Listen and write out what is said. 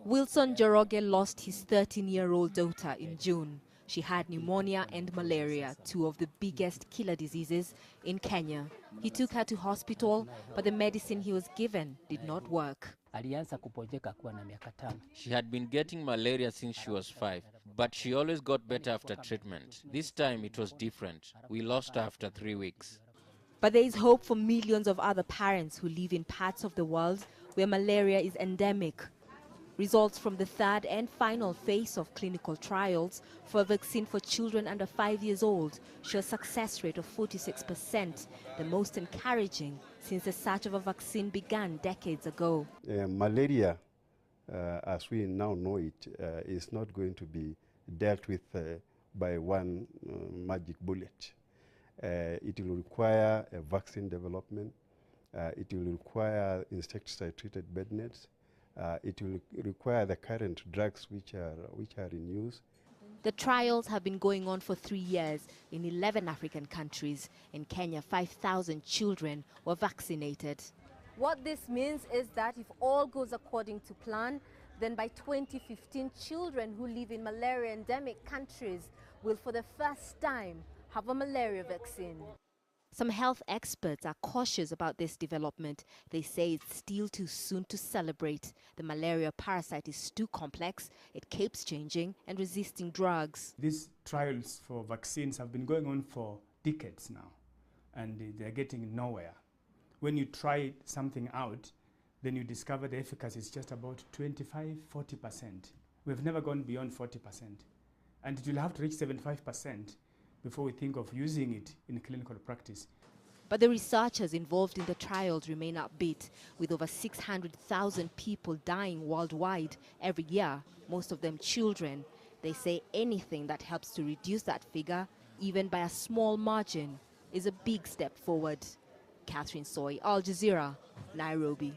Wilson Joroge lost his 13-year-old daughter in June. She had pneumonia and malaria, two of the biggest killer diseases in Kenya. He took her to hospital, but the medicine he was given did not work. She had been getting malaria since she was 5, but she always got better after treatment. This time it was different. We lost her after 3 weeks. But there is hope for millions of other parents who live in parts of the world where malaria is endemic. Results from the third and final phase of clinical trials for a vaccine for children under 5 years old show a success rate of 46%, the most encouraging since the search of a vaccine began decades ago. Malaria, as we now know it, is not going to be dealt with by one magic bullet. It will require a vaccine development. It will require insecticide-treated bed nets. It will require the current drugs which are in use. The trials have been going on for 3 years in 11 African countries. In Kenya, 5,000 children were vaccinated. What this means is that if all goes according to plan, then by 2015, children who live in malaria endemic countries will for the first time have a malaria vaccine. Some health experts are cautious about this development. They say it's still too soon to celebrate. The malaria parasite is too complex, it keeps changing and resisting drugs. These trials for vaccines have been going on for decades now, and they're getting nowhere. When you try something out, then you discover the efficacy is just about 25–40%. We've never gone beyond 40%. And it will have to reach 75% before we think of using it in clinical practice. But the researchers involved in the trials remain upbeat, with over 600,000 people dying worldwide every year, most of them children. They say anything that helps to reduce that figure, even by a small margin, is a big step forward. Catherine Soy, Al Jazeera, Nairobi.